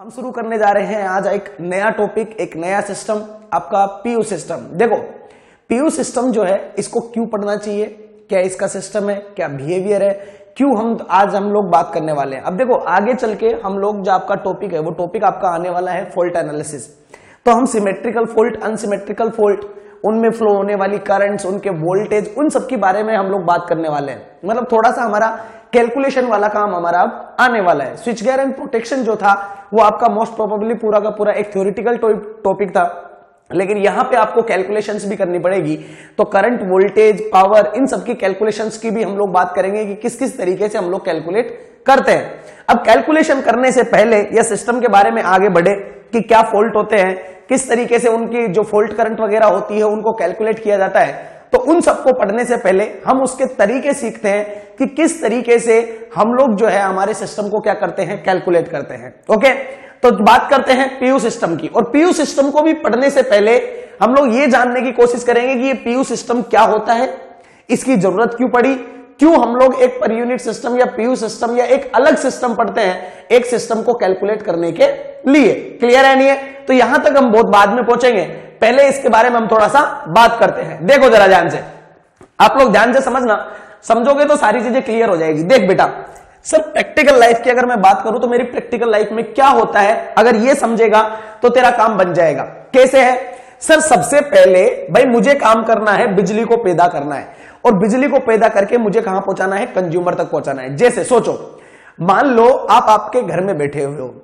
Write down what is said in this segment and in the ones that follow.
हम शुरू करने जा रहे हैं आज एक नया टॉपिक, एक नया सिस्टम, आपका पीयू सिस्टम। देखो पीयू सिस्टम जो है इसको क्यों पढ़ना चाहिए, क्या इसका सिस्टम है, क्या बिहेवियर है, क्यों आज हम लोग बात करने वाले हैं। अब देखो आगे चल के हम लोग जो आपका टॉपिक है वो टॉपिक आपका आने वाला है फॉल्ट एनालिसिस। तो हम सिमेट्रिकल फॉल्ट, अनसिमेट्रिकल फॉल्ट, उनमें फ्लो होने वाली करंट्स, उनके वोल्टेज, उन सब के बारे में हम लोग बात करने वाले हैं। मतलब थोड़ा सा हमारा कैलकुलेशन वाला काम हमारा अब आने वाला है। स्विच गियर एंड प्रोटेक्शन जो था वो आपका मोस्ट प्रोबेबली पूरा का पूरा एक थ्योरेटिकल टॉपिक था, लेकिन यहां पे आपको कैलकुलेशंस भी करनी पड़ेगी। तो करंट, वोल्टेज, पावर, इन सब की कैलकुलेशंस की भी हम लोग बात करेंगे कि किस किस तरीके से हम लोग कैलकुलेट करते हैं। अब कैलकुलेशन करने से पहले या सिस्टम के बारे में आगे बढ़े कि क्या फॉल्ट होते हैं, किस तरीके से उनकी जो फॉल्ट करंट वगैरह होती है उनको कैलकुलेट किया जाता है, तो उन सबको पढ़ने से पहले हम उसके तरीके सीखते हैं कि किस तरीके से हम लोग जो है हमारे सिस्टम को क्या करते हैं, कैलकुलेट करते हैं। ओके, तो बात करते हैं पीयू सिस्टम की। और पीयू सिस्टम को भी पढ़ने से पहले हम लोग ये जानने की कोशिश करेंगे कि ये पीयू सिस्टम क्या होता है, इसकी जरूरत क्यों पड़ी, क्यों हम लोग एक पर यूनिट सिस्टम या पीयू सिस्टम या एक अलग सिस्टम पढ़ते हैं एक सिस्टम को कैलकुलेट करने के लिए। क्लियर है नहीं है? तो यहां तक हम बहुत बाद में पहुंचेंगे, पहले इसके बारे में हम थोड़ा सा बात करते हैं। देखो जरा ध्यान से, आप लोग ध्यान से समझना, समझोगे तो सारी चीजें क्लियर हो जाएगी। देख बेटा, सर प्रैक्टिकल लाइफ की अगर मैं बात करूं तो मेरी प्रैक्टिकल लाइफ में क्या होता है, अगर ये समझेगा तो तेरा काम बन जाएगा। कैसे है सर? सबसे पहले भाई मुझे काम करना है, बिजली को पैदा करना है, और बिजली को पैदा करके मुझे कहां पहुंचाना है, कंज्यूमर तक पहुंचाना है। जैसे सोचो, मान लो आप आपके घर में बैठे हुए हो,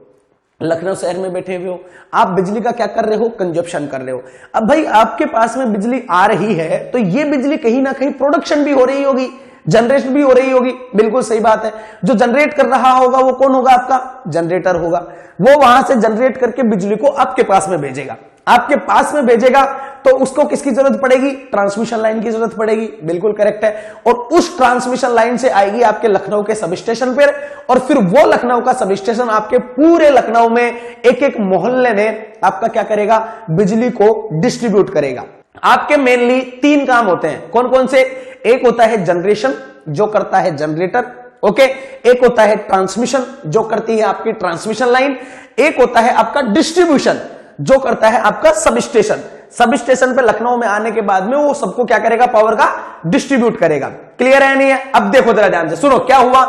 लखनऊ शहर में बैठे हुए हो, आप बिजली का क्या कर रहे हो, कंजप्शन कर रहे हो। अब भाई आपके पास में बिजली आ रही है तो ये बिजली कहीं ना कहीं प्रोडक्शन भी हो रही होगी, जनरेट भी हो रही होगी। बिल्कुल सही बात है। जो जनरेट कर रहा होगा वो कौन होगा? आपका जनरेटर होगा। वो वहां से जनरेट करके बिजली को आपके पास में भेजेगा। आपके पास में भेजेगा तो उसको किसकी जरूरत पड़ेगी? ट्रांसमिशन लाइन की जरूरत पड़ेगी। बिल्कुल करेक्ट है। और उस ट्रांसमिशन लाइन से आएगी आपके लखनऊ के सब स्टेशन पर, और फिर वो लखनऊ का सब स्टेशन आपके पूरे लखनऊ में एक एक मोहल्ले में आपका क्या करेगा, बिजली को डिस्ट्रीब्यूट करेगा। आपके मेनली 3 काम होते हैं। कौन कौन से? एक होता है जनरेशन, जो करता है जनरेटर। ओके, एक होता है ट्रांसमिशन, जो करती है आपकी ट्रांसमिशन लाइन। एक होता है आपका डिस्ट्रीब्यूशन, जो करता है आपका सब स्टेशन। सब स्टेशन पे लखनऊ में आने के बाद में वो सबको क्या करेगा, पावर का डिस्ट्रीब्यूट करेगा। क्लियर है नहीं है? अब देखो जरा ध्यान से सुनो, क्या हुआ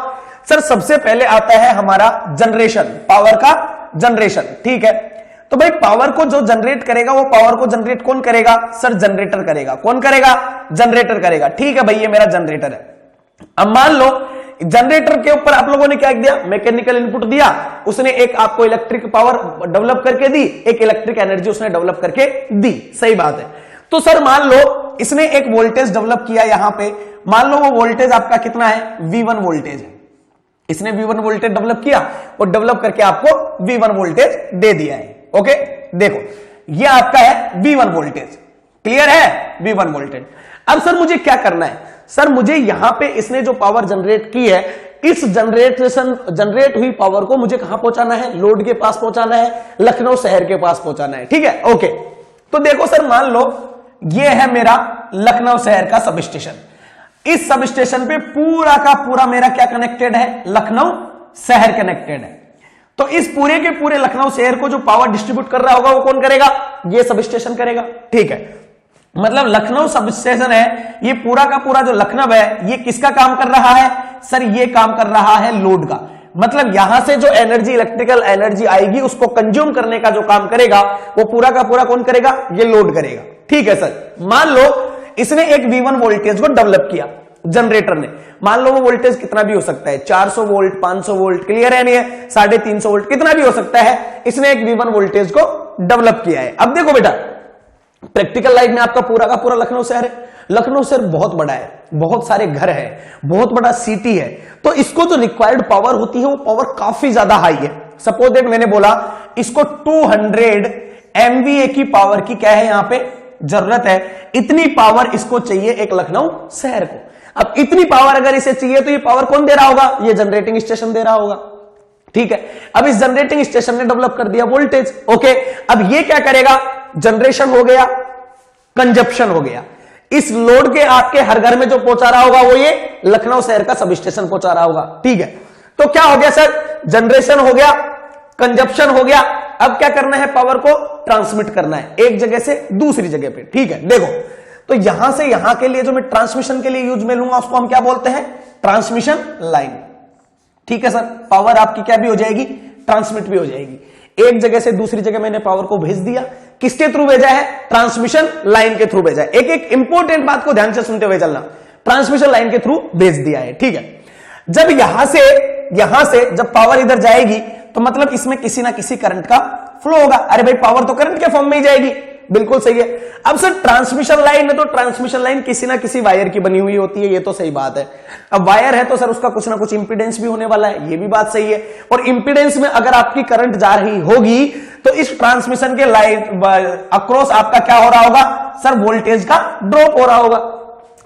सर? सबसे पहले आता है हमारा जनरेशन, पावर का जनरेशन। ठीक है, तो भाई पावर को जो जनरेट करेगा वो पावर को जनरेट कौन करेगा? सर जनरेटर करेगा। कौन करेगा? जनरेटर करेगा। ठीक है भाई, ये मेरा जनरेटर है। अब मान लो जनरेटर के ऊपर आप लोगों ने क्या दिया, मैकेनिकल इनपुट दिया, उसने एक आपको इलेक्ट्रिक पावर डेवलप करके दी, एक इलेक्ट्रिक एनर्जी उसने डेवलप करके दी। सही बात है। तो सर मान लो इसने एक वोल्टेज डेवलप किया यहां पे, मान लो वो वोल्टेज आपका कितना है, V1 वोल्टेज है। इसने V1 वोल्टेज डेवलप किया और डेवलप करके आपको V1 वोल्टेज दे दिया है। ओके, देखो ये आपका है V1 वोल्टेज। क्लियर है? V1 voltage. अब सर मुझे क्या करना है? सर मुझे यहां पे इसने जो पावर जनरेट की है, इस जनरेट हुई पावर को मुझे कहां पहुंचाना है? लोड के पास पहुंचाना है, लखनऊ शहर के पास पहुंचाना है। ठीक है, ओके। तो देखो सर, मान लो ये है मेरा लखनऊ शहर का सब स्टेशन। इस सब स्टेशन पे पूरा का पूरा मेरा क्या कनेक्टेड है? लखनऊ शहर कनेक्टेड है। तो इस पूरे के पूरे लखनऊ शहर को जो पावर डिस्ट्रीब्यूट कर रहा होगा वो कौन करेगा? ये सब स्टेशन करेगा। ठीक है, मतलब लखनऊ सब स्टेशन है, ये पूरा का पूरा जो लखनऊ है ये किसका काम कर रहा है? सर ये काम कर रहा है लोड का। मतलब यहां से जो एनर्जी, इलेक्ट्रिकल एनर्जी आएगी उसको कंज्यूम करने का जो काम करेगा वो पूरा का पूरा कौन करेगा? ये लोड करेगा। ठीक है सर, मान लो इसने एक V1 वोल्टेज को डेवलप किया जनरेटर ने। मान लो वो वोल्टेज कितना भी हो सकता है, 400 वोल्ट, 500 वोल्ट, क्लियर है नहीं है, 350 वोल्ट, कितना भी हो सकता है। इसने एक V1 वोल्टेज को डेवलप किया है। अब देखो बेटा, प्रैक्टिकल लाइफ में आपका पूरा का पूरा लखनऊ शहर है। लखनऊ शहर बहुत बड़ा है, बहुत सारे घर है, बहुत बड़ा सिटी है, तो इसको जो रिक्वायर्ड पावर होती है वो पावर काफी ज्यादा हाई है। सपोज देख, मैंने बोला इसको 200 MVA की पावर की क्या है यहां पे जरूरत है। इतनी पावर इसको चाहिए एक लखनऊ शहर को। अब इतनी पावर अगर इसे चाहिए तो ये पावर कौन दे रहा होगा? ये जनरेटिंग स्टेशन दे रहा होगा। ठीक है, अब इस जनरेटिंग स्टेशन ने डेवलप कर दिया वोल्टेज। ओके, अब ये क्या करेगा? जनरेशन हो गया, कंजप्शन हो गया। इस लोड के आपके हर घर में जो पहुंचा रहा होगा वो ये लखनऊ शहर का सब स्टेशन पहुंचा रहा होगा। ठीक है, तो क्या हो गया सर? जनरेशन हो गया, कंजप्शन हो गया। अब क्या करना है, पावर को ट्रांसमिट करना है एक जगह से दूसरी जगह पे। ठीक है, देखो तो यहां से यहां के लिए जो मैं ट्रांसमिशन के लिए यूज में लूंगा उसको हम क्या बोलते हैं, ट्रांसमिशन लाइन। ठीक है सर, पावर आपकी क्या भी हो जाएगी, ट्रांसमिट भी हो जाएगी। एक जगह से दूसरी जगह मैंने पावर को भेज दिया, किसके थ्रू भेजा है, ट्रांसमिशन लाइन के थ्रू भेजा है। एक एक इंपॉर्टेंट बात को ध्यान से सुनते हुए चलना, ट्रांसमिशन लाइन के थ्रू भेज दिया है। ठीक है, जब यहां से जब पावर इधर जाएगी तो मतलब इसमें किसी ना किसी करंट का फ्लो होगा। अरे भाई पावर तो करंट के फॉर्म में ही जाएगी, बिल्कुल सही है। अब सर ट्रांसमिशन लाइन है तो ट्रांसमिशन लाइन किसी ना किसी वायर की बनी हुई होती है, ये तो सही बात है। अब वायर है तो सर उसका कुछ ना कुछ इंपीडेंस भी होने वाला है, ये भी बात सही है। और इंपीडेंस में अगर आपकी करंट जा रही होगी तो इस ट्रांसमिशन के लाइन अक्रॉस आपका क्या हो रहा होगा सर, वोल्टेज का ड्रॉप हो रहा होगा।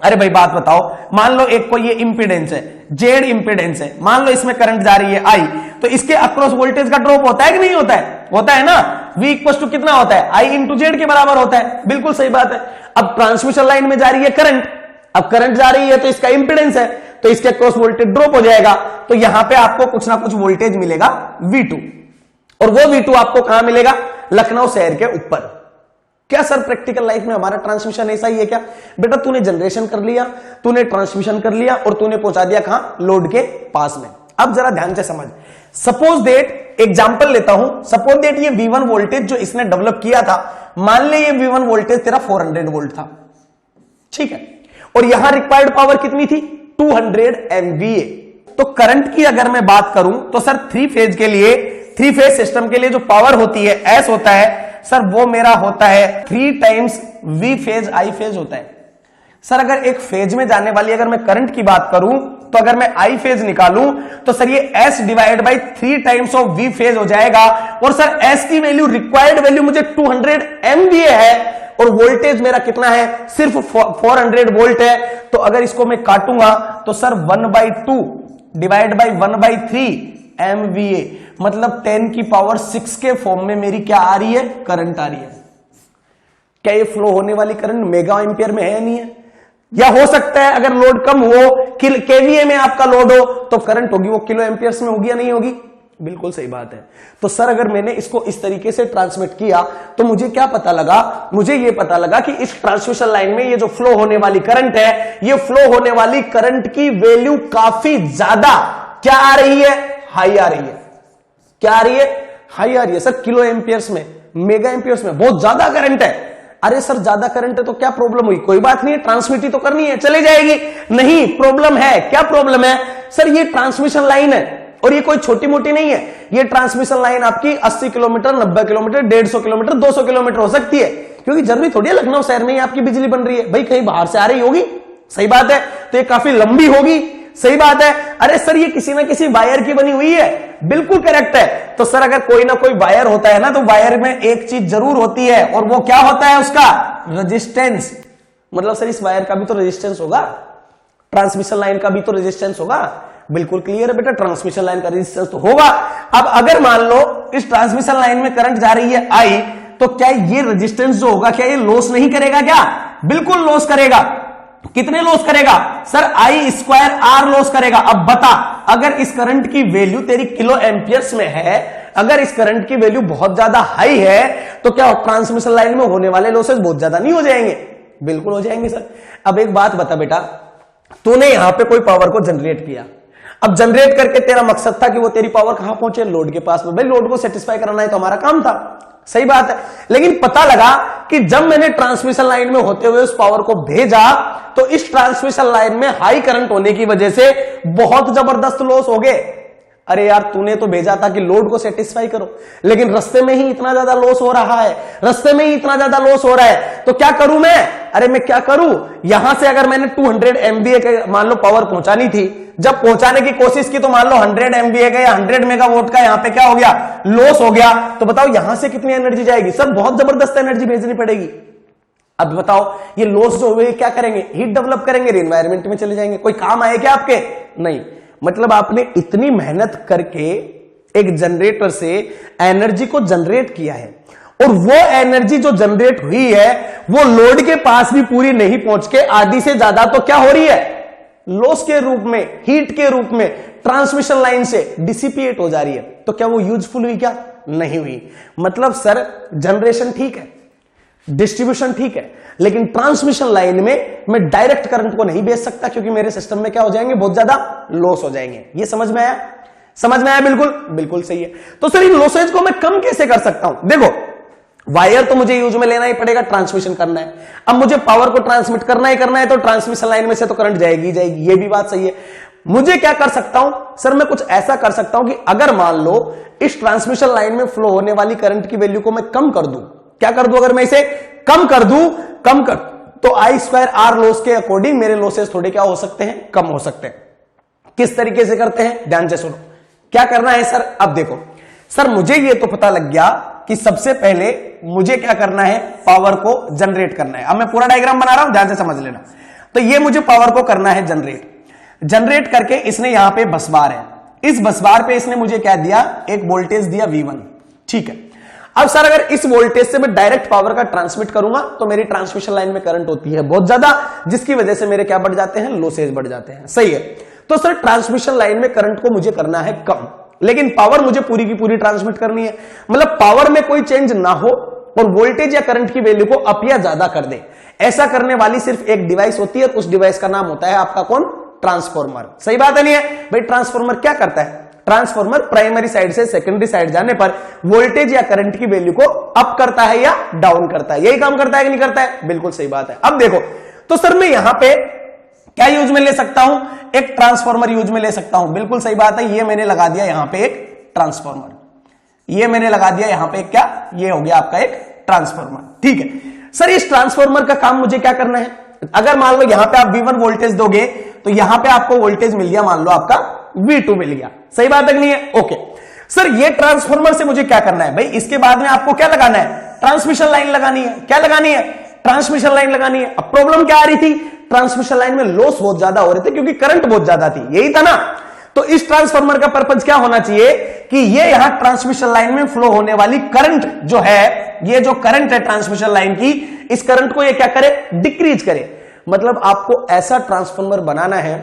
अरे भाई बात बताओ, मान लो एक कोई ये इंपीडेंस है, जेड इंपीडेंस है, मान लो इसमें करंट जा रही है आई, तो इसके अक्रॉस वोल्टेज का ड्रॉप होता है कि नहीं होता है, होता है ना। V इक्वल टू कितना होता है, आई इंटू जेड के बराबर होता है, बिल्कुल सही बात है। अब ट्रांसमिशन लाइन में जा रही है करंट, अब करंट जा रही है तो इसका इंपीडेंस है, तो इसके अक्रॉस वोल्टेज ड्रॉप हो जाएगा, तो यहां पे आपको कुछ ना कुछ वोल्टेज मिलेगा V2, और वो V2 आपको कहां मिलेगा, लखनऊ शहर के ऊपर। क्या सर प्रैक्टिकल लाइफ में हमारा ट्रांसमिशन ऐसा ही है क्या, बेटा तूने जनरेशन कर लिया, तूने ट्रांसमिशन कर लिया और तूने पहुंचा दिया कहां, लोड के पास में। अब जरा ध्यान से समझ, सपोज दैट एग्जांपल लेता हूं, सपोज दैट ये V1 वोल्टेज जो इसने डेवलप किया था, मान ले ये V1 वोल्टेज तेरा 400 वोल्ट था, ठीक है, और यहां रिक्वायर्ड पावर कितनी थी, 200 MVA। तो करंट की अगर मैं बात करूं तो सर थ्री फेज के लिए, थ्री फेज सिस्टम के लिए जो पावर होती है एस होता है सर, वो मेरा होता है 3 times V phase I phase होता है। सर अगर एक फेज में जाने वाली अगर मैं करंट की बात करूं तो अगर मैं I फेज निकालूं तो सर ये S divide by 3 times of V phase हो जाएगा। और सर S की वैल्यू, रिक्वायर्ड वैल्यू मुझे 200 MVA है और वोल्टेज मेरा कितना है, सिर्फ 400 वोल्ट है। तो अगर इसको मैं काटूंगा तो सर 1/2 डिवाइड बाई 1/3 MVA, मतलब 10 की पावर 6 के फॉर्म में मेरी क्या आ रही है, करंट आ रही है। क्या ये फ्लो होने वाली करंट मेगा एम्पियर में है या नहीं है, या हो सकता है अगर लोड कम हो, केवीए में आपका लोड हो तो करंट होगी वो किलो एम्पियर्स में होगी या नहीं होगी, बिल्कुल सही बात है। तो सर अगर मैंने इसको इस तरीके से ट्रांसमिट किया तो मुझे क्या पता लगा, मुझे ये पता लगा कि इस ट्रांसमिशन लाइन में ये जो फ्लो होने वाली करंट है, ये फ्लो होने वाली करंट की वैल्यू काफी ज्यादा क्या आ रही है, हाई आ रही है। क्या आ रही है, हाई आ रही है। सर किलो एम्पियर्स में, मेगा एम्पियर्स में बहुत ज्यादा करंट है। अरे सर ज्यादा करंट है तो क्या प्रॉब्लम हुई, कोई बात नहीं है, ट्रांसमिट ही तो करनी है, चले जाएगी। नहीं, प्रॉब्लम है। क्या प्रॉब्लम है सर, ये ट्रांसमिशन लाइन है और ये कोई छोटी मोटी नहीं है। ये ट्रांसमिशन लाइन आपकी 80 किलोमीटर, 90 किलोमीटर, 150 किलोमीटर, 200 किलोमीटर हो सकती है, क्योंकि जरूरी थोड़ी है लखनऊ शहर में ही आपकी बिजली बन रही है, भाई कहीं बाहर से आ रही होगी, सही बात है, तो ये काफी लंबी होगी, सही बात है। अरे सर ये किसी ना किसी वायर की बनी हुई है, बिल्कुल करेक्ट है। तो सर अगर कोई ना कोई वायर होता है ना, तो वायर में एक चीज जरूर होती है, और वो क्या होता है, उसका रेजिस्टेंस। मतलब सर इस वायर का भी तो रेजिस्टेंस होगा, ट्रांसमिशन लाइन का भी तो रेजिस्टेंस होगा, बिल्कुल क्लियर है बेटा, ट्रांसमिशन लाइन का रेजिस्टेंस तो होगा। अब अगर मान लो इस ट्रांसमिशन लाइन में करंट जा रही है आई, तो क्या ये रेजिस्टेंस जो होगा क्या ये लॉस नहीं करेगा क्या, बिल्कुल लॉस करेगा। कितने लॉस करेगा sir, I square R loss करेगा। अब बता, अगर इस करंट की वैल्यू तेरी किलो एम्पियर्स में है, अगर इस करंट की वैल्यू बहुत ज्यादा हाई है, तो क्या ट्रांसमिशन लाइन में होने वाले लॉसेस बहुत ज्यादा नहीं हो जाएंगे, बिल्कुल हो जाएंगे सर। अब एक बात बता बेटा, तूने यहां पे कोई पावर को जनरेट किया, अब जनरेट करके तेरा मकसद था कि वो तेरी पावर कहां पहुंचे, लोड के पास में। भाई लोड को सेटिस्फाई कराना है तो हमारा काम था, सही बात है। लेकिन पता लगा कि जब मैंने ट्रांसमिशन लाइन में होते हुए उस पावर को भेजा, तो इस ट्रांसमिशन लाइन में हाई करंट होने की वजह से बहुत जबरदस्त लॉस हो गए। अरे यार तूने तो भेजा था कि लोड को सेटिस्फाई करो, लेकिन रास्ते में ही इतना ज्यादा लॉस हो रहा है, रास्ते में ही इतना ज्यादा लॉस हो रहा है, तो क्या करूं मैं, अरे मैं क्या करूं, यहां से अगर मैंने 200 MVA के मान लो पावर पहुंचानी थी, जब पहुंचाने की कोशिश की तो मान लो 100 MVA का या 100 मेगावाट का यहां पे क्या हो गया, लॉस हो गया। तो बताओ यहां से कितनी एनर्जी जाएगी सर, बहुत जबरदस्त एनर्जी भेजनी पड़ेगी। अब बताओ ये लॉस जो हुए क्या करेंगे, हीट डेवलप करेंगे, एनवायरमेंट में चले जाएंगे, कोई काम आए क्या आपके, नहीं। मतलब आपने इतनी मेहनत करके एक जनरेटर से एनर्जी को जनरेट किया है, और वो एनर्जी जो जनरेट हुई है वो लोड के पास भी पूरी नहीं पहुंच के आधी से ज्यादा तो क्या हो रही है, लॉस के रूप में, हीट के रूप में ट्रांसमिशन लाइन से डिसिपिएट हो जा रही है, तो क्या वो यूजफुल हुई? क्या नहीं हुई। मतलब सर जनरेशन ठीक है, डिस्ट्रीब्यूशन ठीक है, लेकिन ट्रांसमिशन लाइन में मैं डायरेक्ट करंट को नहीं भेज सकता, क्योंकि मेरे सिस्टम में क्या हो जाएंगे, बहुत ज्यादा लॉस हो जाएंगे। ये समझ में आया? समझ में आया? बिल्कुल बिल्कुल सही है। तो सर इन लॉसेज को मैं कम कैसे कर सकता हूं? देखो, वायर तो मुझे यूज में लेना ही पड़ेगा, ट्रांसमिशन करना है। अब मुझे पावर को ट्रांसमिट करना है, तो ट्रांसमिशन लाइन में से तो करंट जाएगी जाएगी, ये भी बात सही है। मुझे क्या कर सकता हूं सर? मैं कुछ ऐसा कर सकता हूं कि अगर मान लो इस ट्रांसमिशन लाइन में फ्लो होने वाली करंट की वैल्यू को मैं कम कर दूं। क्या कर दूं? अगर मैं इसे कम कर तो I2R लॉस के अकॉर्डिंग मेरे लॉसेस थोड़े क्या हो सकते हैं, कम हो सकते हैं। किस तरीके से करते हैं, ध्यान से सुनो। क्या करना है सर? अब देखो सर, मुझे ये तो पता लग गया कि सबसे पहले मुझे क्या करना है, पावर को जनरेट करना है। अब मैं पूरा डायग्राम बना रहा हूं, ध्यान से समझ लेना। तो ये मुझे पावर को करना है जनरेट करके इसने यहां पे बस बार है, इस बस बार पे इसने मुझे क्या दिया, एक वोल्टेज दिया V1, ठीक है। अब सर अगर इस वोल्टेज से मैं डायरेक्ट पावर का ट्रांसमिट करूंगा तो मेरी ट्रांसमिशन लाइन में करंट होती है बहुत ज्यादा, जिसकी वजह से मेरे क्या बढ़ जाते हैं, लॉसेज बढ़ जाते हैं। सही है। तो सर ट्रांसमिशन लाइन में करंट को मुझे करना है कम, लेकिन पावर मुझे पूरी की पूरी ट्रांसमिट करनी है। मतलब पावर में कोई चेंज ना हो और वोल्टेज या करंट की वैल्यू को अप या ज्यादा कर दे। ऐसा करने वाली सिर्फ एक डिवाइस होती है, उस डिवाइस का नाम होता है आपका कौन, ट्रांसफॉर्मर। सही बात है नहीं है भाई? ट्रांसफॉर्मर क्या करता है? ट्रांसफॉर्मर प्राइमरी साइड से सेकेंडरी साइड जाने पर वोल्टेज या करंट की वैल्यू को अप करता है या डाउन करता है। यही काम करता है कि नहीं करता है? बिल्कुल सही बात है। अब देखो, तो सर मैं यहां पे क्या यूज में ले सकता हूं, एक ट्रांसफॉर्मर यूज में ले सकता हूं। बिल्कुल सही बात है। ये मैंने लगा दिया यहां पे एक ट्रांसफॉर्मर, ये मैंने लगा दिया यहां पे क्या, ये हो गया आपका एक ट्रांसफॉर्मर, ठीक है। सर इस ट्रांसफॉर्मर का काम मुझे क्या करना है? अगर मान लो यहां पे आप V1 वोल्टेज दोगे तो यहां पे आपको वोल्टेज मिल गया, मान लो आपका V2 मिल गया। सही बात है कि नहीं है? ओके सर, ये ट्रांसफॉर्मर से मुझे क्या करना है भाई? इसके बाद में आपको क्या लगाना है? ट्रांसमिशन लाइन लगानी है। क्या लगानी है? ट्रांसमिशन लाइन लगानी है। अब प्रॉब्लम क्या आ रही थी? ट्रांसमिशन लाइन में लॉस बहुत ज्यादा हो रहे थे क्योंकि करंट बहुत ज्यादा थी, यही था ना। तो इस ट्रांसफार्मर का पर्पज क्या होना चाहिए कि ये यहां ट्रांसमिशन लाइन में फ्लो होने वाली करंट जो है, ये जो करंट है ट्रांसमिशन लाइन की, इस करंट को ये क्या करे, डिक्रीज करे। मतलब आपको ऐसा ट्रांसफार्मर बनाना है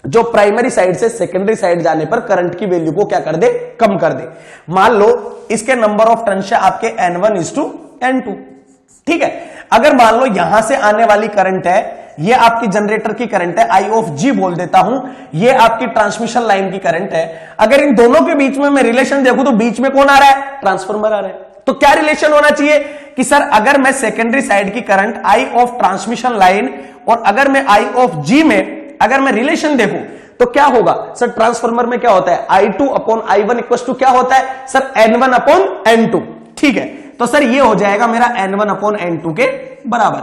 जो प्राइमरी साइड से सेकेंडरी साइड जाने पर करंट की वैल्यू को क्या कर दे, कम कर दे। मान लो इसके नंबर ऑफ टर्न्स है आपके N1:N2, ठीक है। अगर मान लो यहां से आने वाली करंट है, ये आपकी जनरेटर की करंट है, I ऑफ G बोल देता हूं, ये आपकी ट्रांसमिशन लाइन की करंट है। अगर इन दोनों के बीच में मैं रिलेशन देखूं तो बीच में कौन आ रहा है, ट्रांसफार्मर आ रहा है। तो क्या रिलेशन होना चाहिए कि सर अगर मैं सेकेंडरी साइड की current I of transmission line और अगर मैं I ऑफ G में अगर मैं रिलेशन देखूं तो क्या होगा सर, ट्रांसफार्मर में क्या होता है, I2/I1 इक्वल टू क्या होता है सर, N1/N2, ठीक है। तो सर ये हो जाएगा मेरा N1/N2 के बराबर।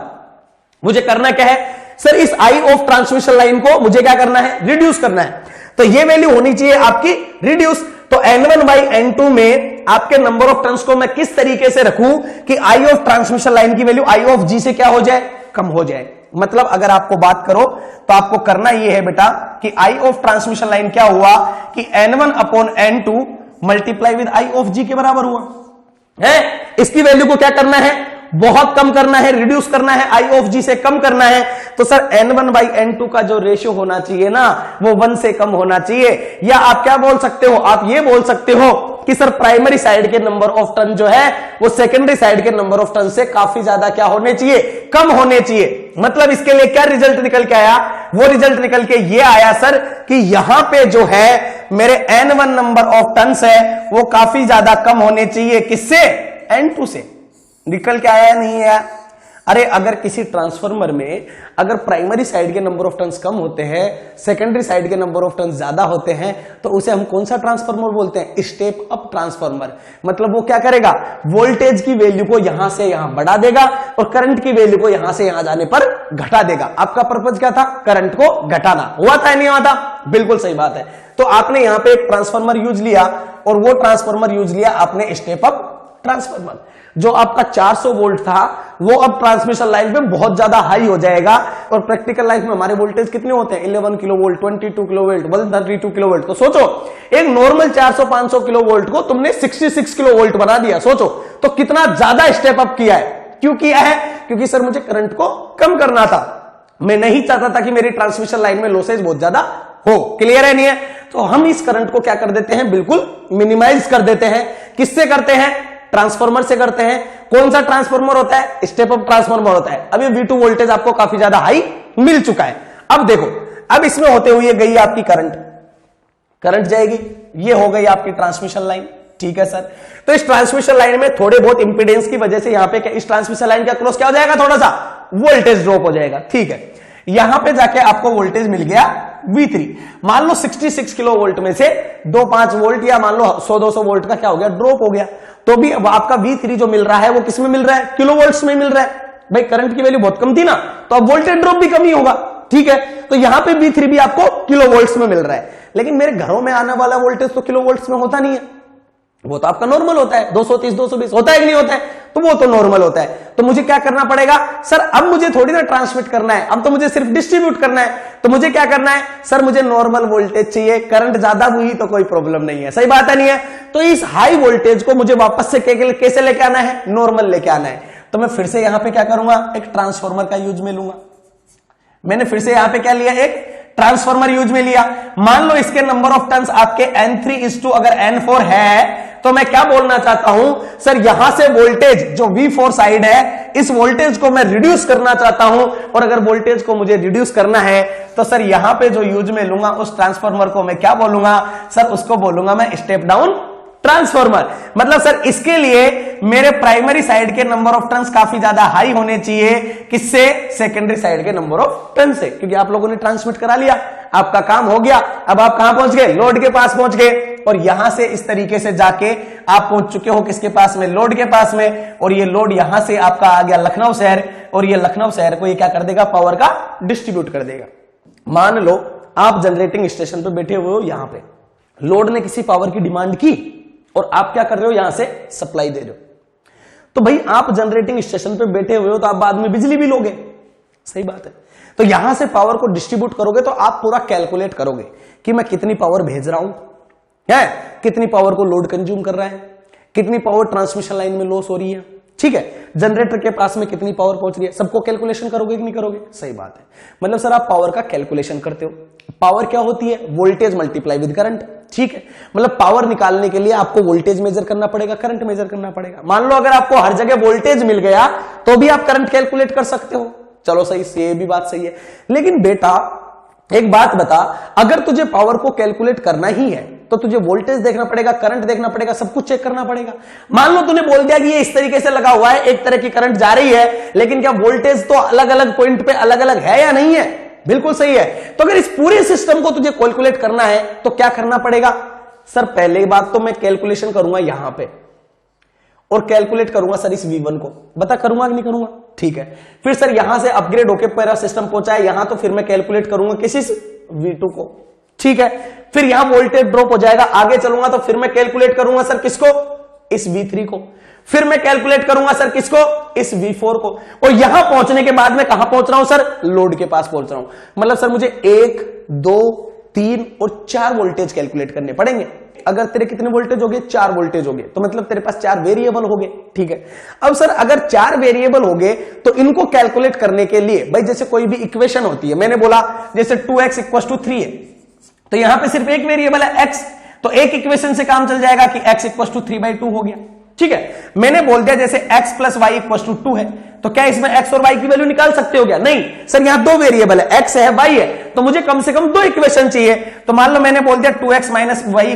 मुझे करना क्या है सर, इस I ऑफ ट्रांसमिशन लाइन को मुझे क्या करना है, रिड्यूस करना है। तो ये वैल्यू होनी चाहिए आपकी रिड्यूस। तो N1/N2 में आपके नंबर ऑफ टर्न्स को मैं किस तरीके से रखूं कि I ऑफ ट्रांसमिशन लाइन की वैल्यू I ऑफ G से क्या हो जाए, कम हो जाए। मतलब अगर आपको बात करो तो आपको करना यह है बेटा कि I ऑफ ट्रांसमिशन लाइन क्या हुआ कि N1/N2 multiply with I of G के बराबर हुआ है। इसकी वैल्यू को क्या करना है, बहुत कम करना है, रिड्यूस करना है, I ऑफ G से कम करना है। तो सर N1/N2 का जो रेशियो होना चाहिए ना, वो 1 से कम होना चाहिए। या आप क्या बोल सकते हो, आप ये बोल सकते हो कि सर प्राइमरी साइड के नंबर ऑफ टर्न जो है वो सेकेंडरी साइड के नंबर ऑफ टर्न से काफी ज्यादा क्या होने चाहिए, कम होने चाहिए। मतलब इसके लिए क्या रिजल्ट निकल के आया, वो रिजल्ट निकल के ये आया सर कि यहां पे जो है मेरे N1 नंबर ऑफ टर्न्स है वो काफी ज्यादा कम होने चाहिए, किससे, N2 से। निकल के आया नहीं है? अरे अगर किसी ट्रांसफार्मर में अगर प्राइमरी साइड के नंबर ऑफ टर्न्स कम होते हैं, सेकेंडरी साइड के नंबर ऑफ टर्न्स ज्यादा होते हैं, तो उसे हम कौन सा ट्रांसफार्मर बोलते हैं, स्टेप अप ट्रांसफार्मर। मतलब वो क्या करेगा, वोल्टेज की वैल्यू को यहां से यहां बढ़ा देगा और करंट की वैल्यू को यहां से यहां जाने पर घटा देगा। आपका पर्पज क्या था, करंट को घटाना। हुआ था नहीं हुआ था? बिल्कुल सही बात है। तो आपने यहां पे एक ट्रांसफार्मर यूज लिया और वो ट्रांसफार्मर यूज लिया आपने स्टेप अप ट्रांसफार्मर। जो आपका 400 वोल्ट था वो अब ट्रांसमिशन लाइन पे बहुत ज्यादा हाई हो जाएगा। और प्रैक्टिकल लाइफ में हमारे वोल्टेज कितने होते हैं, 11 kilo volt, 22 kilo volt, 132 kilo volt. तो सोचो एक नॉर्मल 400-500 किलो वोल्ट को तुमने 66 किलो वोल्ट बना दिया। सोचो तो कितना ज्यादा स्टेप अप किया है। क्यों किया है, क्योंकि सर मुझे करंट को कम करना था। मैं नहीं चाहता था कि मेरी ट्रांसमिशन लाइन में लॉसेज बहुत ज्यादा हो। क्लियर है नहीं है? तो हम इस करंट को क्या कर देते हैं, बिल्कुल मिनिमाइज कर देते हैं। किससे करते हैं? ट्रांसफार्मर से करते हैं। कौन सा ट्रांसफार्मर होता है? स्टेप अप ट्रांसफार्मर होता है। अब ये V2 वोल्टेज आपको काफी ज्यादा हाई मिल चुका है। अब देखो, अब इसमें होते हुए गई आपकी करंट जाएगी, ये हो गई आपकी ट्रांसमिशन लाइन। ठीक है सर, तो इस ट्रांसमिशन लाइन में थोड़े बहुत इंपीडेंस की वजह से यहां पे इस ट्रांसमिशन लाइन का क्रॉस क्या हो जाएगा, थोड़ा सा वोल्टेज ड्रॉप हो जाएगा। ठीक है, यहां पे जाके आपको वोल्टेज मिल गया V3। मान लो 66 किलो वोल्ट में से 2-5 वोल्ट या मान लो 100-200 वोल्ट का क्या हो गया, ड्रॉप हो गया। तो भी अब आपका V3 जो मिल रहा है वो किस में मिल रहा है, किलो वोल्ट्स में मिल रहा है। भाई करंट की वैल्यू बहुत कम थी ना, तो अब वोल्टेज ड्रॉप भी कम ही होगा। ठीक है, तो यहां पे V3 भी आपको किलो वोल्ट्स में मिल रहा है। लेकिन मेरे घरों में आने वाला वोल्टेज तो किलो वोल्ट्स में होता नहीं है, वो तो आपका नॉर्मल होता है, 230 220 होता है कि नहीं होता है, तो वो तो नॉर्मल होता है। तो मुझे क्या करना पड़ेगा सर, अब मुझे थोड़ी ना ट्रांसमिट करना है, अब तो मुझे सिर्फ डिस्ट्रीब्यूट करना है। तो मुझे क्या करना है सर, मुझे नॉर्मल वोल्टेज चाहिए। करंट ज्यादा हुई तो कोई प्रॉब्लम नहीं है, सही बात है नहीं है? तो इस हाई वोल्टेज को मुझे वापस से कैसे लेके आना है, नॉर्मल लेके आना है। तो मैं फिर से यहां पे क्या करूंगा, एक ट्रांसफार्मर का यूज में लूंगा। मैंने फिर से यहां पे क्या लिया, एक ट्रांसफार्मर यूज में लिया। मान लो इसके नंबर ऑफ टर्न्स आपके N3:2 अगर N4 है, तो मैं क्या बोलना चाहता हूं सर, यहां से वोल्टेज जो V4 साइड है, इस वोल्टेज को मैं रिड्यूस करना चाहता हूं। और अगर वोल्टेज को मुझे रिड्यूस करना है तो सर यहां पे जो यूज में लूंगा उस ट्रांसफार्मर को मैं क्या बोलूंगा सर, उसको बोलूंगा मैं स्टेप डाउन ट्रांसफार्मर। मतलब सर इसके लिए मेरे प्राइमरी साइड के नंबर ऑफ टर्न्स काफी ज्यादा हाई होने चाहिए, किससे, सेकेंडरी साइड के नंबर ऑफ टर्न से। क्योंकि आप लोगों ने ट्रांसमिट करा लिया, आपका काम हो गया। अब आप कहां पहुंच गए, लोड के पास पहुंच गए। और यहां से इस तरीके से जाके आप पहुंच चुके हो किसके पास में, लोड के पास में। और ये लोड यहां से आपका आ गया लखनऊ शहर, और ये लखनऊ शहर को ये क्या कर देगा, पावर का डिस्ट्रीब्यूट कर देगा। मान लो आप जनरेटिंग स्टेशन पे बैठे हुए हो, यहां पे लोड ने किसी पावर की डिमांड की और आप क्या कर रहे हो, यहां से सप्लाई दे रहे हो। तो भाई आप जनरेटिंग स्टेशन पे बैठे हुए हो तो आप बाद में बिजली भी लोगे, सही बात है। तो यहां से पावर को डिस्ट्रीब्यूट करोगे तो आप पूरा कैलकुलेट करोगे कि मैं कितनी पावर भेज रहा हूं, है कितनी पावर को लोड कंज्यूम कर रहा है, कितनी पावर ट्रांसमिशन लाइन में लॉस हो रही है। ठीक है, जनरेटर के पास में कितनी पावर पहुंच रही है, सबको कैलकुलेशन करोगे कि नहीं करोगे, सही बात है। मतलब सर आप पावर का कैलकुलेशन करते हो। पावर क्या होती है, वोल्टेज मल्टीप्लाई विद करंट। ठीक है, मतलब पावर निकालने के लिए आपको वोल्टेज मेजर करना पड़ेगा, करंट मेजर करना पड़ेगा। मान लो अगर आपको हर जगह वोल्टेज मिल गया तो भी आप करंट कैलकुलेट कर सकते हो। चलो सही, ये भी बात सही है। लेकिन बेटा एक बात बता, अगर तुझे पावर को कैलकुलेट करना ही है तो तुझे वोल्टेज देखना पड़ेगा, करंट देखना पड़ेगा, सब कुछ चेक करना पड़ेगा। मान लो तूने बोल दिया कि ये इस तरीके से लगा हुआ है, एक तरह की करंट जा रही है, लेकिन क्या वोल्टेज तो अलग अलग पॉइंट पे अलग अलग है या नहीं है? बिल्कुल सही है। तो अगर इस पूरे सिस्टम को तुझे कैलकुलेट करना है तो क्या करना पड़ेगा सर, पहले बात तो मैं कैलकुलेशन करूंगा यहां पे और कैलकुलेट करूंगा सर इस V1 को, बता करूंगा कि नहीं करूंगा? ठीक है, फिर सर यहां से अपग्रेड होके पूरा सिस्टम पहुंचा है यहां, तो फिर मैं कैलकुलेट करूंगा किसी V2 को। ठीक है, फिर यहां वोल्टेज ड्रॉप हो जाएगा, आगे चलूंगा तो फिर मैं कैलकुलेट करूंगा सर किसको, इस V3 को। फिर मैं कैलकुलेट करूंगा सर किसको, इस V4 को। और यहां पहुंचने के बाद मैं कहां पहुंच रहा हूं सर, लोड के पास पहुंच रहा हूं। मतलब सर मुझे 1 2 3 और 4 वोल्टेज कैलकुलेट करने पड़ेंगे। अगर तेरे कितने वोल्टेज हो गए, 4 वोल्टेज हो गए, तो मतलब तेरे पास 4 वेरिएबल हो गए। ठीक है, अब सर अगर 4 वेरिएबल हो गए तो इनको कैलकुलेट करने के लिए भाई जैसे कोई भी इक्वेशन होती है, मैंने बोला जैसे 2x = 3 है, तो यहां पे सिर्फ एक वेरिएबल है x, तो एक इक्वेशन से काम चल जाएगा कि x = 3/2 हो गया। ठीक है, मैंने बोल दिया जैसे x + y = 2 है, तो क्या इसमें x और y की वैल्यू निकाल सकते हो क्या? नहीं सर, यहां 2 वेरिएबल है, x है y है, तो मुझे कम से कम 2 इक्वेशन चाहिए। तो मान लो मैंने बोल दिया 2x - y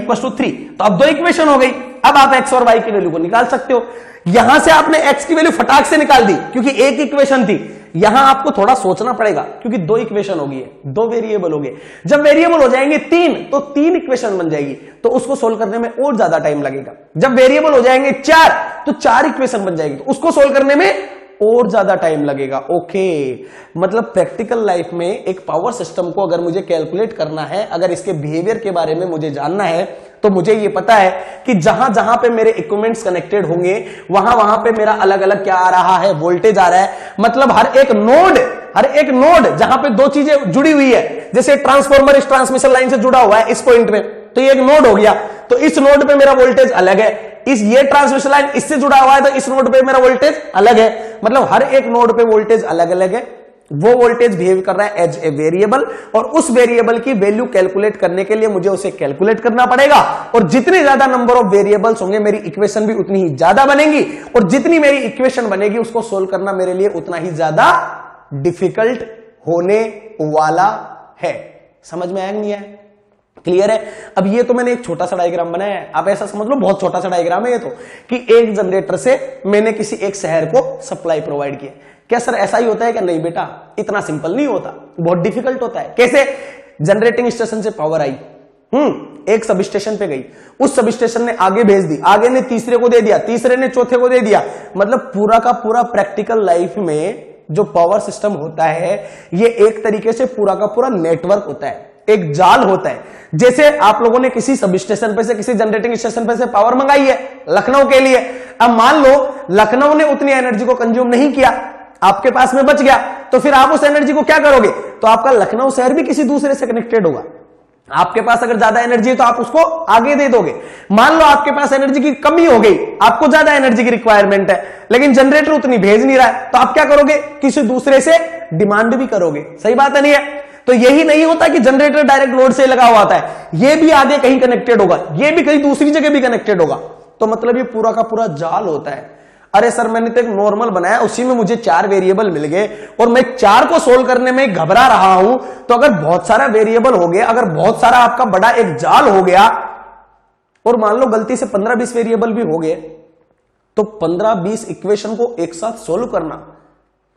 = 3, तो अब 2 इक्वेशन हो गई। अब आप x और y की वैल्यू को निकाल सकते हो। यहां से आपने x की वैल्यू फटाक से निकाल दी क्योंकि एक इक्वेशन थी। यहां आपको थोड़ा सोचना पड़ेगा क्योंकि 2 इक्वेशन हो गई है, 2 वेरिएबल हो गए। जब वेरिएबल हो जाएंगे 3 तो 3 इक्वेशन बन जाएगी, तो उसको सोल्व करने में और ज्यादा टाइम लगेगा। जब वेरिएबल हो जाएंगे 4 तो 4 इक्वेशन बन जाएगी, तो उसको सोल्व करने में और ज्यादा टाइम लगेगा। ओके, मतलब प्रैक्टिकल लाइफ में एक पावर सिस्टम को अगर मुझे कैलकुलेट करना है, अगर इसके बिहेवियर के बारे में मुझे जानना है, तो मुझे ये पता है कि जहां जहां पे मेरे इक्विपमेंट्स कनेक्टेड होंगे वहां वहां पे मेरा अलग अलग क्या आ रहा है, वोल्टेज आ रहा है। मतलब हर एक नोड जहां पे 2 चीजें जुड़ी हुई है, जैसे ट्रांसफार्मर इस ट्रांसमिशन लाइन से जुड़ा हुआ है इस पॉइंट में, तो ये एक नोड हो गया, तो इस नोड पे मेरा वोल्टेज अलग है। ये ट्रांसमिशन लाइन इससे जुड़ा हुआ है तो इस नोड पे मेरा वोल्टेज अलग है। मतलब हर एक नोड पे वोल्टेज अलग अलग है। वो वोल्टेज बिहेव कर रहा है एज ए वेरिएबल, और उस वेरिएबल की वैल्यू कैलकुलेट करने के लिए मुझे उसे कैलकुलेट करना पड़ेगा, और जितने ज्यादा नंबर ऑफ वेरिएबल्स होंगे मेरी इक्वेशन भी उतनी ही ज्यादा बनेगी, और जितनी मेरी इक्वेशन बनेगी उसको सोल्व करना मेरे लिए उतना ही ज्यादा डिफिकल्ट होने वाला है। समझ में आया नहीं आया? क्लियर है? अब ये तो मैंने एक छोटा सा डायग्राम बनाया है, आप ऐसा समझ लो बहुत छोटा सा डायग्राम है ये तो, कि एक जनरेटर से मैंने किसी एक शहर को सप्लाई प्रोवाइड किया। क्या सर ऐसा ही होता है? क्या नहीं बेटा, इतना सिंपल नहीं होता, बहुत डिफिकल्ट होता है। कैसे? जनरेटिंग स्टेशन से पावर आई, एक सब स्टेशन पे गई, उस सब स्टेशन ने आगे भेज दी, आगे ने तीसरे को दे दिया, तीसरे ने चौथे को दे दिया। मतलब पूरा का पूरा प्रैक्टिकल लाइफ में जो पावर सिस्टम होता है ये एक तरीके से पूरा का पूरा नेटवर्क होता है, एक जाल होता है। जैसे आप लोगों ने किसी सब स्टेशन पे से, किसी जनरेटिंग स्टेशन पे से पावर मंगाई है लखनऊ के लिए। अब मान लो लखनऊ ने उतनी एनर्जी को कंज्यूम नहीं किया, आपके पास में बच गया, तो फिर आप उस एनर्जी को क्या करोगे? तो आपका लखनऊ शहर भी किसी दूसरे से कनेक्टेड होगा। आपके पास अगर ज्यादा एनर्जी है तो आप उसको आगे दे दोगे। मान लो आपके पास एनर्जी की कमी हो गई, आपको ज्यादा एनर्जी की रिक्वायरमेंट है, लेकिन जनरेटर उतनी भेज नहीं रहा है, तो आप क्या करोगे? किसी दूसरे से डिमांड भी करोगे। सही बात है नहीं है? तो यही नहीं होता कि जनरेटर डायरेक्ट लोड से लगा हुआ है, ये भी आगे कहीं कनेक्टेड होगा, ये भी कहीं दूसरी जगह भी कनेक्टेड होगा। तो मतलब ये पूरा का पूरा जाल होता है। अरे सर मैंने तो एक नॉर्मल बनाया, उसी में मुझे 4 वेरिएबल मिल गए और मैं 4 को सोल्व करने में घबरा रहा हूं। तो अगर बहुत सारा वेरिएबल हो गया, अगर बहुत सारा आपका बड़ा एक जाल हो गया, और मान लो गलती से 15-20 वेरिएबल भी हो गए, तो 15-20 इक्वेशन को एक साथ सोल्व करना,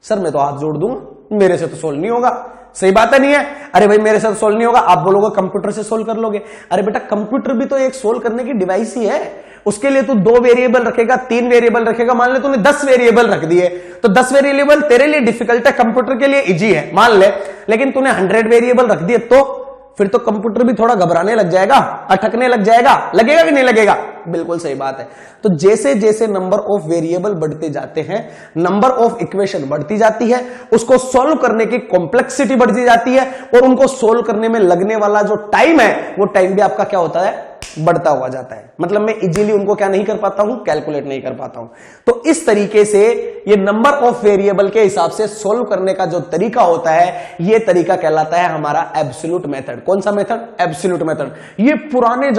सर मैं तो हाथ जोड़ दूंगा, मेरे से तो सोल्व नहीं होगा। सही बात है नहीं है? अरे भाई मेरे साथ सोल्व नहीं होगा, आप बोलोगे कंप्यूटर से सोल्व कर लोगे। अरे बेटा कंप्यूटर भी तो एक सोल्व करने की डिवाइस ही है, उसके लिए तू 2 वेरिएबल रखेगा, 3 वेरिएबल रखेगा। मान ले तूने 10 वेरिएबल रख दिए, तो 10 वेरिएबल तेरे लिए डिफिकल्ट है, कंप्यूटर के लिए इजी है मान ले, लेकिन तूने 100 वेरिएबल रख दिए तो फिर तो कंप्यूटर भी थोड़ा घबराने लग जाएगा, अटकने लग जाएगा। लगेगा कि नहीं लगेगा? बिल्कुल सही बात है। तो जैसे जैसे नंबर ऑफ वेरिएबल बढ़ते जाते हैं, नंबर ऑफ इक्वेशन बढ़ती जाती है, उसको सॉल्व करने की कॉम्प्लेक्सिटी बढ़ती जाती है, और उनको सॉल्व करने में लगने वाला जो टाइम है वो टाइम भी आपका क्या होता है? बढ़ता हुआ जाता है। मतलब मैं इजीली उनको क्या नहीं कर पाता हूं? कैलकुलेट नहीं कर पाता हूं। तो इस तरीके से ये नंबर ऑफ वेरिएबल के हिसाब से सोल्व करने का जो तरीका होता है, ये तरीका कहलाता है हमारा एब्सोल्यूट मेथड। कौन सा मेथड? Absolute method. ये पुराने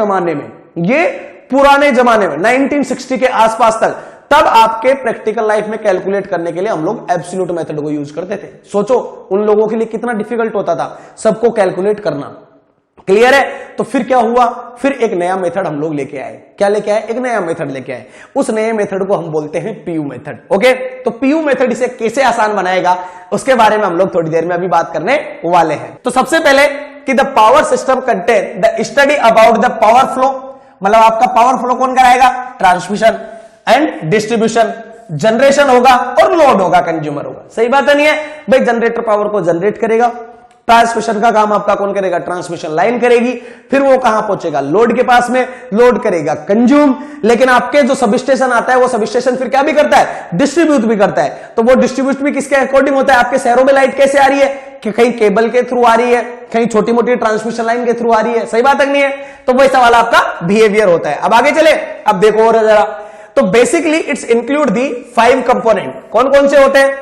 जमाने में 1960 के आसपास तक, तब आपके प्रैक्टिकल लाइफ में कैलकुलेट करने के लिए हम लोग एब्सोल्यूट मेथड को यूज करते थे। सोचो उन लोगों के लिए कितना डिफिकल्ट होता था सबको कैलकुलेट करना। क्लियर है? तो फिर क्या हुआ? फिर एक नया मेथड हम लोग लेके आए। क्या लेके आए? एक नया मेथड लेके आए। उस नए मेथड को हम बोलते हैं पीयू मेथड। ओके, तो पीयू मेथड इसे कैसे आसान बनाएगा उसके बारे में हम लोग थोड़ी देर में अभी बात करने वाले हैं। तो सबसे पहले कि the power system contain the study about the power flow, मतलब आपका पावर फ्लो कौन कराएगा? ट्रांसमिशन एंड डिस्ट्रीब्यूशन, जनरेशन होगा और लोड होगा, कंज्यूमर होगा। सही बात है नहीं है भाई? जनरेटर पावर को जनरेट करेगा, ट्रांसमिशन का काम आपका कौन करेगा? ट्रांसमिशन लाइन करेगी, फिर वो कहां पहुंचेगा? लोड के पास में, लोड करेगा कंज्यूम। लेकिन आपके जो सब स्टेशन आता है वो सब स्टेशन फिर क्या भी करता है? डिस्ट्रीब्यूट भी करता है। तो वो डिस्ट्रीब्यूट भी किसके अकॉर्डिंग होता है? आपके शहरों में लाइट कैसे आ रही है? कि कहीं केबल के थ्रू आ रही है, कहीं छोटी मोटी ट्रांसमिशन लाइन के थ्रू आ रही है। सही बात नहीं है? तो वैसा वाला आपका बिहेवियर होता है। अब आगे चले, अब देखो और जरा। तो basically it's include the 5 component. कौन कौन से होते हैं?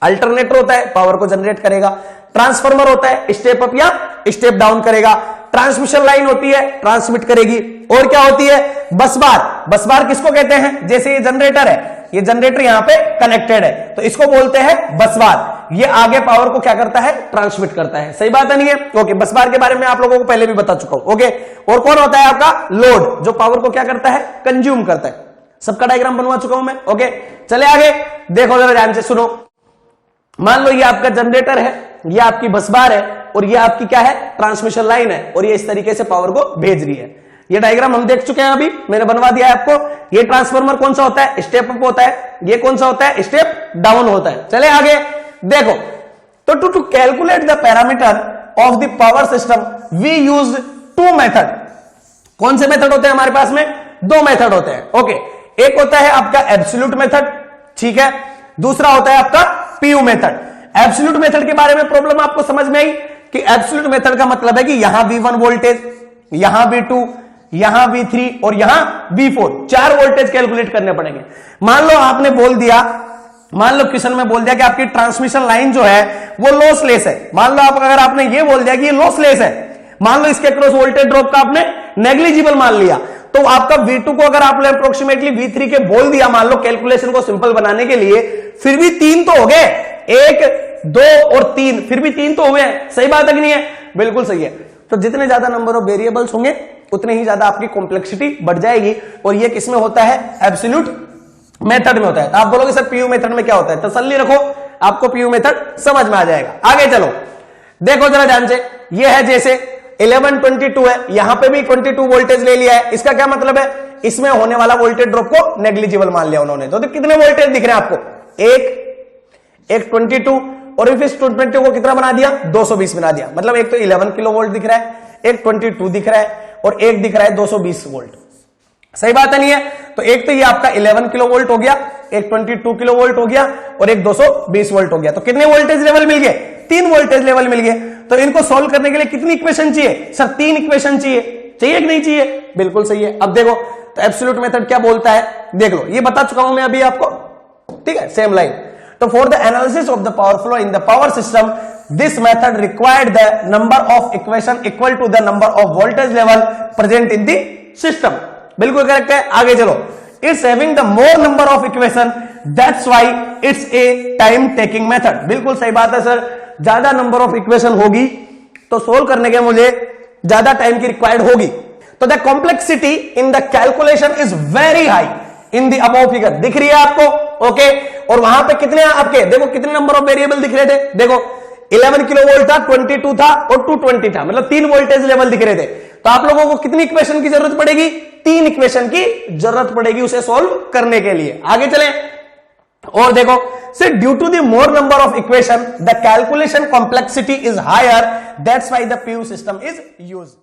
अल्टरनेटर होता है, पावर को जनरेट करेगा। ट्रांसफार्मर होता है, स्टेप अप या स्टेप डाउन करेगा। ट्रांसमिशन लाइन होती है, ट्रांसमिट करेगी। और क्या होती है? बस बार। बस बार किसको कहते हैं? जैसे ये जनरेटर है, ये जनरेटर यहां पे कनेक्टेड है तो इसको बोलते हैं बस बार। ये आगे पावर को क्या करता है? ट्रांसमिट करता है। सही बात है नहीं है? ओके, बस बार के बारे में आप लोगों को पहले भी बता चुका हूं। ओके, और कौन होता है आपका? लोड, जो पावर को क्या करता है? कंज्यूम करता है। सबका डायग्राम बनवा चुका हूं मैं। ओके, चले आगे, देखो जरा ध्यान से सुनो। मान लो ये आपका जनरेटर है, ये आपकी बस बार है, और ये आपकी क्या है? ट्रांसमिशन लाइन है, और ये इस तरीके से पावर को भेज रही है। ये डायग्राम हम देख चुके हैं, अभी मैंने बनवा दिया है आपको। ये ट्रांसफार्मर कौन सा होता है? स्टेप अप होता है। ये कौन सा होता है? स्टेप डाउन होता है। चले आगे देखो। तो to calculate the parameter of the power system we use 2 method. कौन से मेथड होते हैं हमारे पास में? 2 मेथड होते हैं। ओके, एक होता है आपका एब्सोल्यूट मेथड, ठीक है, दूसरा होता है आपका पीयू मेथड। एब्सोल्यूट मेथड के बारे में प्रॉब्लम आपको समझ में आई कि एब्सोल्यूट मेथड का मतलब है कि यहां V1 वोल्टेज, यहां V2, यहां V3 और यहां V4, 4 वोल्टेज कैलकुलेट करने पड़ेंगे। मान लो आपने बोल दिया मान लो क्वेश्चन में बोल दिया कि आपकी ट्रांसमिशन लाइन जो है वो लॉसलेस है। मान लो अगर आपने ये बोल दिया कि ये लॉसलेस है, मान लो इसके अक्रॉस वोल्टेज ड्रॉप का आपने नेग्लिजिबल मान लिया, तो आपका V2 को अगर आपने अप्रोक्सीमेटली V3 के बोल दिया, मान लो कैलकुलेशन को सिंपल बनाने के लिए, फिर भी 3 तो हो गए, 1, 2 और 3, फिर भी 3 तो हुए हैं। सही बात है कि नहीं है? बिल्कुल सही है। तो जितने ज्यादा नंबर ऑफ वेरिएबल्स होंगे उतने ही ज्यादा आपकी कॉम्प्लेक्सिटी बढ़ जाएगी, और ये किसमें होता है? एब्सोल्यूट मेथड में होता है। तो आप बोलोगे सर पीयू मेथड में क्या होता है? तसल्ली रखो, आपको पीयू मेथड समझ में आ जाएगा। आगे चलो, देखो जरा ध्यान से, ये है जैसे 1122 है, यहां पे भी 22 वोल्टेज ले लिया है। इसका क्या मतलब है? इसमें होने वाला वोल्टेज ड्रॉप को नेग्लिजिबल मान लिया उन्होंने। तो कितने वोल्टेज दिख रहे हैं आपको? एक 22, और इस 22 को कितना बना दिया? 220 बना दिया। मतलब एक तो 11 किलो वोल्ट दिख रहा है, एक 22 दिख रहा है, और एक दिख रहा है 220 वोल्ट। सही बात है नहीं है? तो एक तो ये आपका 11 किलो वोल्ट हो गया, एक 22 किलो वोल्ट हो गया, और एक 220 वोल्ट हो गया। तो कितने वोल्टेज लेवल मिल गए? 3 वोल्टेज लेवल मिल गए। तो इनको सोल्व करने के लिए कितनी इक्वेशन चाहिए? सर 3 इक्वेशन चाहिए कि नहीं चाहिए? बिल्कुल सही है। अब देखो, तो एब्सोल्यूट मेथड क्या बोलता है, देख लो, ये बता चुका हूं मैं अभी आपको, ठीक है, सेम लाइन। तो for the analysis of the power flow in the power system, this method required the number of equation equal to the number of voltage level present in the system. बिल्कुल correct है। आगे चलो, it's having the more number of equation, that's why it's a time taking method. बिल्कुल सही बात है sir, ज्यादा number of equation होगी तो सोल्व करने के मुझे ज्यादा टाइम की रिक्वायर्ड होगी। तो the complexity in the calculation is very high in the above figure. दिख रही है आपको? ओके। और वहां पे कितने आपके, देखो कितने नंबर ऑफ वेरिएबल दिख रहे थे, देखो 11 किलो वोल्ट था, 22 था और 220 था, मतलब 3 वोल्टेज लेवल दिख रहे थे। तो आप लोगों को कितनी इक्वेशन की जरूरत पड़ेगी? 3 इक्वेशन की जरूरत पड़ेगी उसे सॉल्व करने के लिए। आगे चलें और देखो, से due to the more number of equation the calculation complexity is higher, that's why the PU system is used.